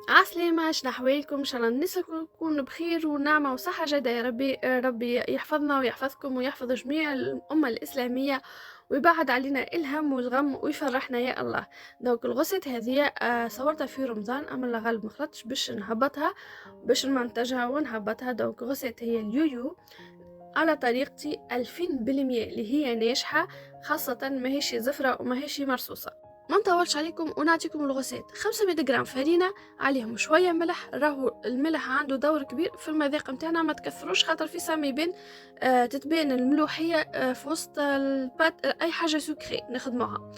عسلامة، شنو أحوالكم؟ إن شاء الله الناس تكون بخير ونعمة وصحة جيدة يا ربي. ربي يحفظنا ويحفظكم ويحفظ جميع الأمة الإسلامية ويبعد علينا الهم والغم ويفرحنا يا الله. دونك الغسل هذه صورتها في رمضان، أما الغالب مخلطش باش نهبطها، باش نمنتجها ونهبطها. دونك غسل هي اليويو على طريقتي 2000% اللي هي ناجحة، خاصة ما هيش زفرة وما هيش مرصوصة. ما نطولش عليكم ونعطيكم الغسات. 500 جرام فرينة، عليهم شوية ملح. راهو الملح عنده دور كبير في المذاق متاعنا، ما تكثروش خاطر في سامي يبان تتبان الملوحية في وسط البات أي حاجة سكري نخدموها.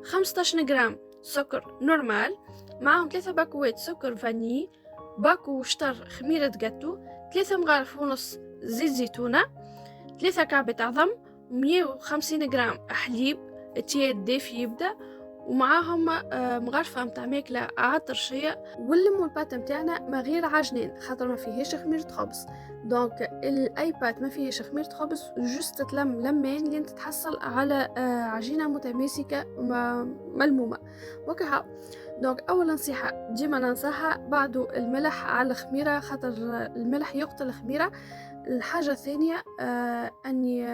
15 جرام سكر نورمال، معاهم 3 باكوات سكر فاني، باكو وشطر خميرة جاتو، 3 مغارف ونص زيت زيتونة، 3 كعبة عظم، 150 جرام حليب تياد دافي يبدا، ومعاهم مغرفة متاع ماكلة عطرشية. والليمون البات متاعنا ما غير عجنين خاطر ما فيهاش خميرة خبز. دونك اي بات ما فيهاش خميرة خبز، جست تلم لمين لين تتحصل على عجينة متماسكة ملمومة وكها. دونك اول نصيحة ديما ننصحها بعد الملح على الخميرة، خاطر الملح يقتل الخميرة. الحاجة الثانية اني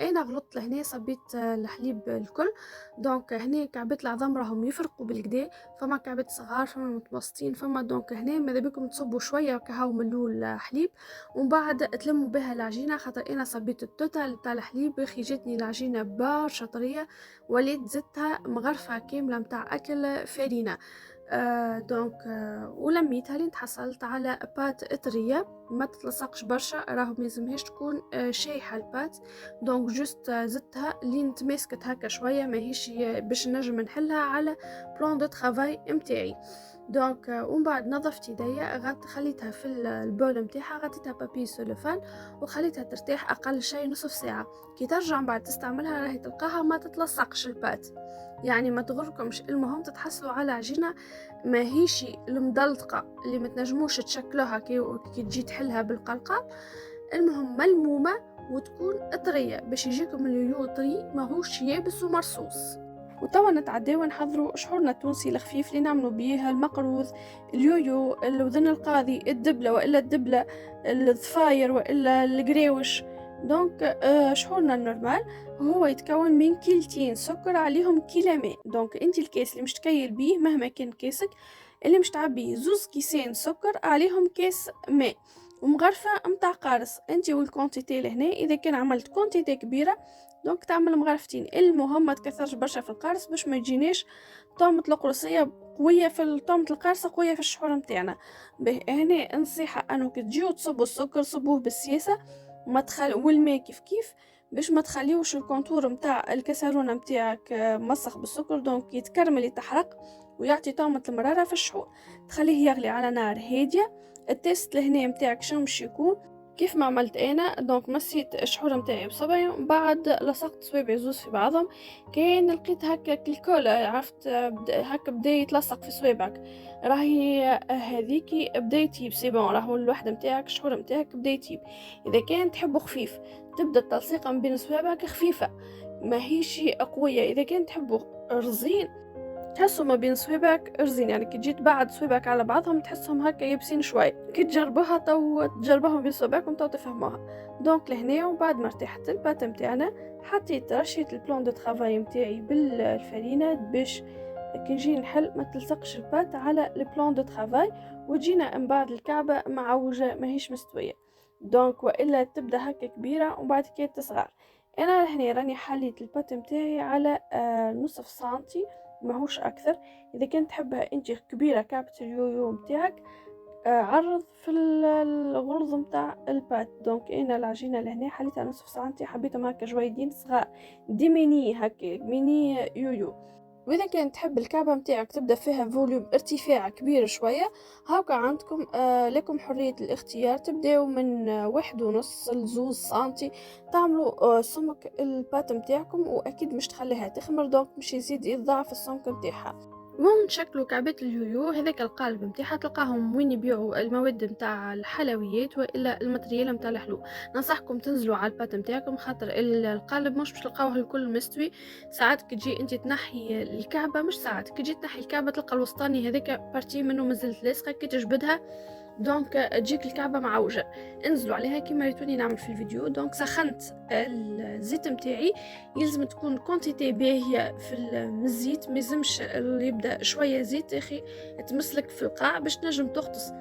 انا غلطت لهنا، صبيت الحليب الكل. دونك هنا كعبات العظام راهم يفرقوا بالكدا، فما كعبات صغار فما متوسطين فما. دونك هنا ماذا بكم تصبوا شويه كهو من الاول حليب ومن بعد تلموا بها العجينه، خاطر انا صبيت التوتال تاع الحليب بخي جاتني العجينه برشا طريه، وليت زدتها مغرفه كامله متاع اكل فرينه. دونك ولميتها لين تحصلت على بات طريه ما تتلصقش برشا، راهو ملازمهاش تكون شايحه البات. دونك جوست زدتها لين تماسكت هكا شويه، ماهيش باش نجم نحلها على بلان دو ترافاي متاعي. دونك ومن بعد نظفت يديا، خليتها في البول متاعها، غطيتها بابي سولوفان وخليتها ترتاح اقل شيء نصف ساعه. كي ترجع من بعد تستعملها راهي تلقاها ما تتلصقش البات، يعني ما تغركمش. المهم تتحصلوا على عجينه ماهيش المدلطقه اللي ما تنجموش تشكلوها كي تجي تحلها بالقلقال. المهم ملمومه وتكون طريه باش يجيكم اليويو طري ماهوش يابس ومرصوص. وتوا نتعداو نحضروا شحورنا التونسي الخفيف اللي نعملوا بيه المقروض، اليويو، الوذن القاضي، الدبله والا الدبله، الضفاير والا القراوش. دونك شحورنا النورمال هو يتكون من كيلتين سكر عليهم كيلو ماء. دونك انت الكاس اللي مش تكيل بيه مهما كان كاسك، اللي مش تعبيه 2 كيسين سكر عليهم كاس ماء ومغرفه متاع قارص. انت والكونتيتي لهنا اذا كان عملت كونتيتي كبيره دونك تعمل مغرفتين. المهم ما تكثرش برشا في القارص باش ما يجيناش طعمة القرصية قوية في طعمة القارصة قوية في الشحور متاعنا. هنا نصيحة انو كي تجيو تصبوا السكر صبوه بالسياسة، ما والماء كيف كيف، باش ما تخليوش الكونتور متاع الكسرونة متاعك مسخ بالسكر، دونك يتكرمل يتحرق ويعطي طعمة المرارة في الشحور. تخليه يغلي على نار هادية. التيست لهنا متاعك شنو باش يكون كيف ما عملت انا. دونك مسيت الشحوره متاعي بصبعي ومن بعد لصقت صوابعي زوز في بعضهم. كاين لقيت هكا الكل عرفت هكا بدا يتلصق في صوابعك، راهي هذيكي بدا يطيب سي بون، راهو الوحده متاعك الشحوره متاعك بدا يطيب. اذا كان تحبه خفيف تبدا التلصيقه من بين صوابعك خفيفه ماهيش قويه. اذا كان تحبه رزين تحسوا ما بين صوابعك رزين، يعني كي جيت بعد صوابعك على بعضهم تحسهم هكا يابسين شوي. كي تجربوها تجربوهم بين صوابعكم تفهموها. دونك لهنا وبعد ما ارتاحت البات متاعنا حطيت رشيت البلان دو ترافاي متاعي بالفرينه باش كي نجي نحل ما تلصقش البات على البلان دو ترافاي وتجينا من بعد الكعبه معوجه ماهيش مستويه. دونك والا تبدا هكا كبيره وبعد كده تصغر. انا هنا راني حليت البات متاعي على نصف سنتي ماهوش اكثر. اذا كنت تحبها انت كبيره كعبه اليويو متاعك عرض في الغرض متاع البات. دونك انا العجينه لهنا حليتها نصف سنتي، حبيتهم هكا جويدين صغار دي ميني هكا ميني يويو. واذا كان تحب الكعبه متاعك تبدا فيها فوليوم ارتفاع كبير شويه، هاكا عندكم لكم حريه الاختيار، تبداو من 1.5 ل2 سنتي تعملوا سمك البات متاعكم، واكيد مش تخليها تخمر دونك مش يزيد يضاعف السمك متاعها. ونشكلوا كعبات اليويو. هذاك القالب نتاعها تلقاهم وين يبيعوا المواد نتاع الحلويات والا الماتريال نتاع الحلو. ننصحكم تنزلوا على البات نتاعكم، خاطر القالب مش باش تلقاوه الكل مستوي. ساعات كي تجي انت تنحي الكعبه، مش ساعات كي تجي تنحي الكعبه تلقى الوسطاني هذاك بارتي منه مازالت لاصقه، كي تجبدها دونك تجيك الكعبه معوجه. انزلوا عليها كيما ريتوني نعمل في الفيديو. دونك سخنت الزيت نتاعي، يلزم تكون كونتيتي باهيه في الزيت، ما يلزمش يبدا شويه زيت اخي تمسلك في القاع باش تنجم تغطس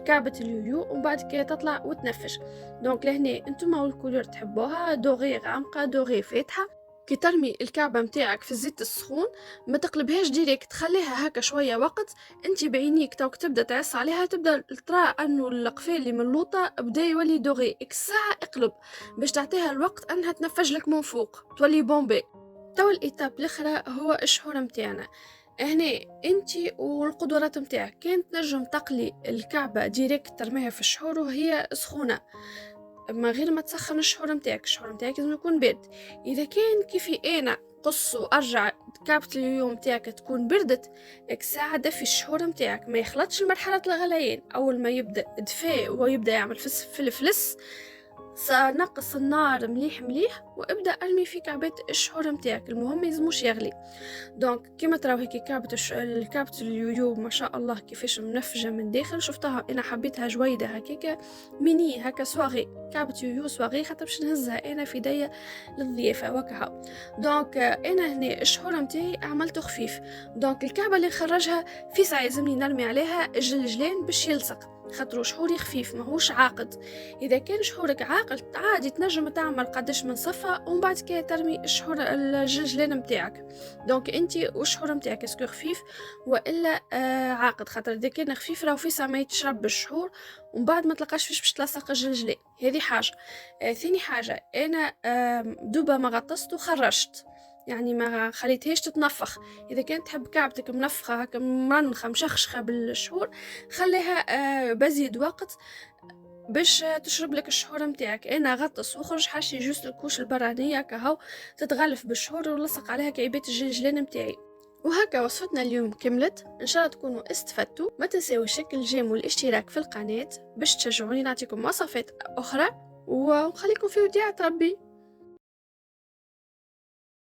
كعبة اليويو ومن بعد كي تطلع وتنفش. دونك لهنا انتم والكولور تحبوها دوغي غامقه دوغي فاتحه. كي ترمي الكعبه متاعك في الزيت السخون ما تقلبهاش ديريكت، خليها هكا شويه وقت. انت بعينيك توك تبدا تعس عليها، تبدا ترى انه القفال اللي من اللوطه بدا يولي دوغي ساعه اقلب باش تعطيها الوقت انها تنفج لك من فوق تولي بومبي. تو الايتاب الاخرى هو الشهور متاعنا. هنا انتي والقدرات متاعك كانت تنجم تقلي الكعبه ديريكت ترميها في الشهور وهي سخونه، اما غير ما تسخن الشهور متاعك. الشهور متاعك لازم يكون بارد. اذا كان كيفي انا قص وارجع كعبة اليوم متاعك تكون بردت، ساعة دفي الشهور متاعك ما يخلطش مرحلة الغليان. اول ما يبدا دفاء ويبدا يعمل في الفلس، سنقص النار مليح مليح وابدا ارمي في كعبات الشهور متاعك. المهم ما يلزموش يغلي. دونك كيما تراو هيك كعبة اليويو ما شاء الله كيفاش منفجه من داخل. شفتها انا حبيتها جويده هكاك ميني هكا سواغي، كعبة يويو سواغي، خاطر باش نهزها انا في يديا للضيافه وكها. دونك انا هنا الشهور متاعي عملته خفيف. دونك الكعبه اللي نخرجها في ساعه يلزمني نرمي عليها الجلجلان باش يلصق، خاطرو شحوري خفيف ماهوش عاقد. اذا كان شحورك عاقل عادي تنجم تعمل قداش من صفه ومن بعد كي ترمي الشحور الجلجلان متاعك. دونك انتي والشحور متاعك اسكو خفيف والا عاقد، خاطر اذا كان خفيف راهو في ساعه ما يتشرب بالشحور ومن بعد ما تلقاش فيش باش تلصق الجلجلان. هذه حاجه. ثاني حاجه انا دوبا ما غطست وخرجت، يعني ما خليتهاش تتنفخ. اذا كانت تحب كعبتك منفخه هكا منخه مشخشخه بالشهور خليها بزيد وقت باش تشرب لك الشهور متاعك. انا غطس وخرج حاشي جوست الكوش البرانيه كهو تتغلف بالشهور ولصق عليها كعيبات الجلجلان متاعي. وهكا وصفتنا اليوم كملت. ان شاء الله تكونوا استفدتوا. ما تنساوش شكل الجيم والاشتراك في القناه باش تشجعوني نعطيكم وصفات اخرى، ونخليكم في وديعة ربي.